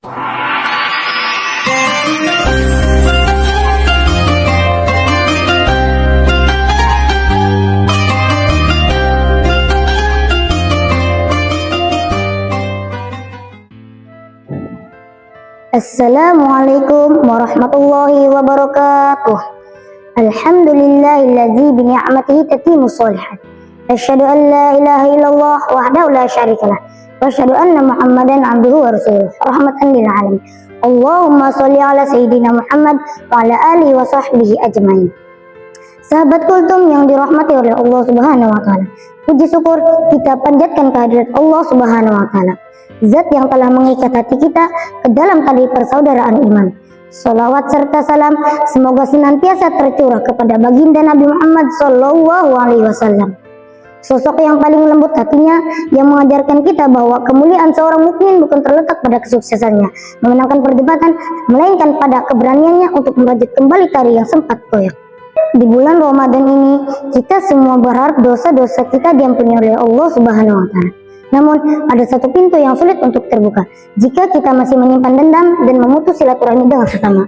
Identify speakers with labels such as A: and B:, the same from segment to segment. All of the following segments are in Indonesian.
A: Assalamualaikum warahmatullahi wabarakatuh. Alhamdulillahilladzi bi ni'matihi tatimmus shalihat. Asyhadu an la ilaha illallah wahdahu la syarikalah wa asyhadu anna Muhammadan abduhu wa rasuluh rahmatan lil alamin. Allahumma shalli ala sayyidina Muhammad wa ala alihi wa sahbihi ajmain. Sahabat kultum yang dirahmati oleh Allah Subhanahu wa taala. Puji syukur kita panjatkan kehadirat Allah Subhanahu wa taala, Zat yang telah mengikat hati kita ke dalam tali persaudaraan iman. Salawat serta salam semoga senantiasa tercurah kepada baginda Nabi Muhammad SAW, sosok yang paling lembut hatinya, yang mengajarkan kita bahwa kemuliaan seorang mukmin bukan terletak pada kesuksesannya memenangkan perdebatan, melainkan pada keberaniannya untuk merajut kembali tari yang sempat koyak. Di bulan Ramadan ini kita semua berharap dosa-dosa kita diampuni oleh Allah Subhanahu wa taala. Namun ada satu pintu yang sulit untuk terbuka jika kita masih menyimpan dendam dan memutus silaturahmi dengan sesama.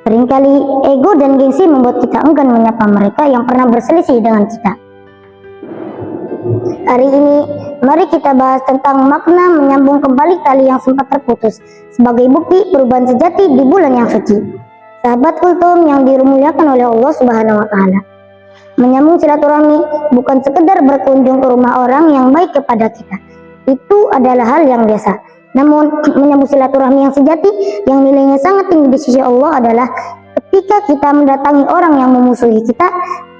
A: Seringkali ego dan gengsi membuat kita enggan menyapa mereka yang pernah berselisih dengan kita. Hari ini mari kita bahas tentang makna menyambung kembali tali yang sempat terputus sebagai bukti perubahan sejati di bulan yang suci. Sahabat kultum yang dimuliakan oleh Allah Subhanahu wa taala, menyambung silaturahmi bukan sekedar berkunjung ke rumah orang yang baik kepada kita. Itu adalah hal yang biasa. Namun menyambung silaturahmi yang sejati, yang nilainya sangat tinggi di sisi Allah adalah ketika kita mendatangi orang yang memusuhi kita,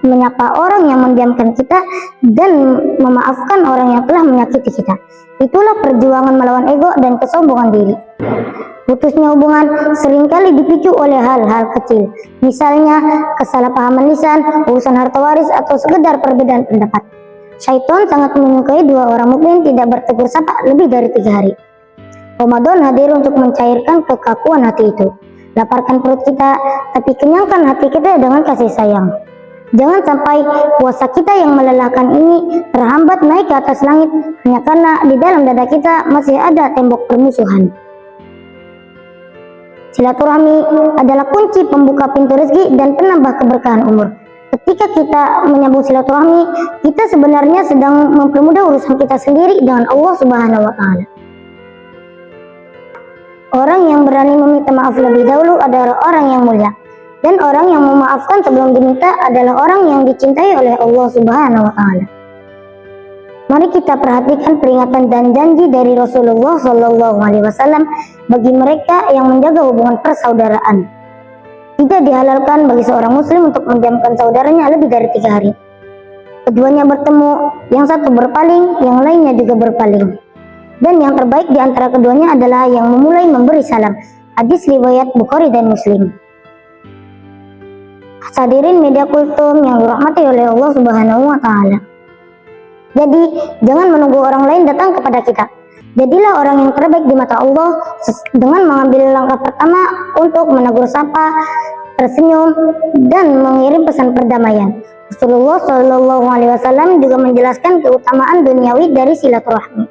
A: menyapa orang yang mendiamkan kita, dan memaafkan orang yang telah menyakiti kita. Itulah perjuangan melawan ego dan kesombongan diri. Putusnya hubungan seringkali dipicu oleh hal-hal kecil, misalnya kesalahpahaman lisan, urusan harta waris, atau sekedar perbedaan pendapat. Syaitan sangat menyukai dua orang mukmin tidak bertegur sapa lebih dari 3 hari. Ramadan hadir untuk mencairkan kekakuan hati itu. Laparkan perut kita, tapi kenyangkan hati kita dengan kasih sayang. Jangan sampai puasa kita yang melelahkan ini terhambat naik ke atas langit hanya karena di dalam dada kita masih ada tembok permusuhan. Silaturahmi adalah kunci pembuka pintu rezeki dan penambah keberkahan umur. Ketika kita menyambung silaturahmi, kita sebenarnya sedang mempermudah urusan kita sendiri dengan Allah Subhanahu wa taala. Orang yang berani meminta maaf lebih dahulu adalah orang yang mulia, dan orang yang memaafkan sebelum diminta adalah orang yang dicintai oleh Allah Subhanahu wa taala. Mari kita perhatikan peringatan dan janji dari Rasulullah SAW bagi mereka yang menjaga hubungan persaudaraan. Tidak dihalalkan bagi seorang muslim untuk mendiamkan saudaranya lebih dari 3 hari. Keduanya bertemu, yang satu berpaling, yang lainnya juga berpaling. Dan yang terbaik di antara keduanya adalah yang memulai memberi salam. Hadis riwayat Bukhari dan Muslim. Hadirin media kultum yang dirahmati oleh Allah Subhanahu wa taala. Jadi, jangan menunggu orang lain datang kepada kita. Jadilah orang yang terbaik di mata Allah dengan mengambil langkah pertama untuk menegur sapa, tersenyum, dan mengirim pesan perdamaian. Rasulullah SAW juga menjelaskan keutamaan duniawi dari silaturahmi.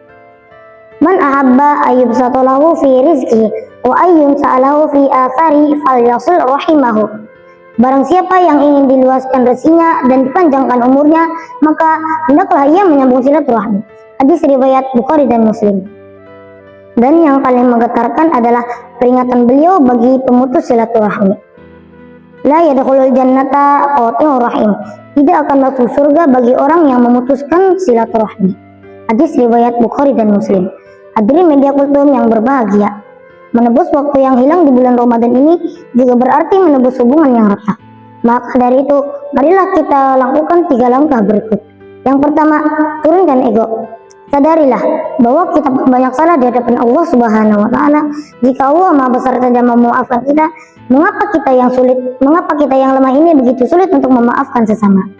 A: Man ahabba ayyub satolahu fi rizki wa ayyum sa'alahu fi athari falyasul rahimahu. Barang siapa yang ingin diluaskan rezekinya dan dipanjangkan umurnya, maka hendaklah ia menyambung silaturahmi. Hadis riwayat Bukhari dan Muslim. Dan yang paling menggetarkan adalah peringatan beliau bagi pemutus silaturahmi. La yadkhulul jannata qati'ur rahim. Tidak akan masuk surga bagi orang yang memutuskan silaturahmi. Hadis riwayat Bukhari dan Muslim. Hadirin media kultum yang berbahagia, menebus waktu yang hilang di bulan Ramadan ini juga berarti menebus hubungan yang retak. Maka dari itu, marilah kita lakukan 3 langkah berikut. Yang pertama, turunkan ego. Sadarilah bahwa kita banyak salah di hadapan Allah Subhanahu wa taala. Jika Allah Maha Besar saja memaafkan kita, mengapa kita yang lemah ini begitu sulit untuk memaafkan sesama?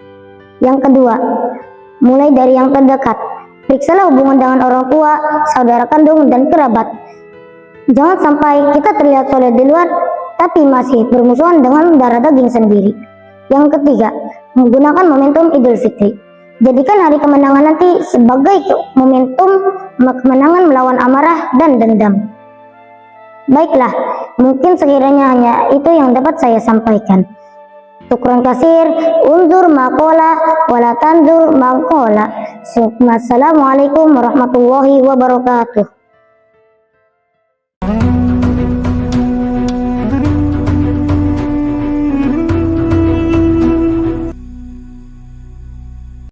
A: Yang kedua, mulai dari yang terdekat. Periksalah hubungan dengan orang tua, saudara kandung, dan kerabat. Jangan sampai kita terlihat soleh di luar, tapi masih bermusuhan dengan darah daging sendiri. Yang ketiga, menggunakan momentum Idul Fitri. Jadikan hari kemenangan nanti sebagai momentum kemenangan melawan amarah dan dendam. Baiklah, mungkin sekiranya hanya itu yang dapat saya sampaikan. Syukran kasir, unzur maqala wala tanzur maqala. Assalamualaikum warahmatullahi wabarakatuh.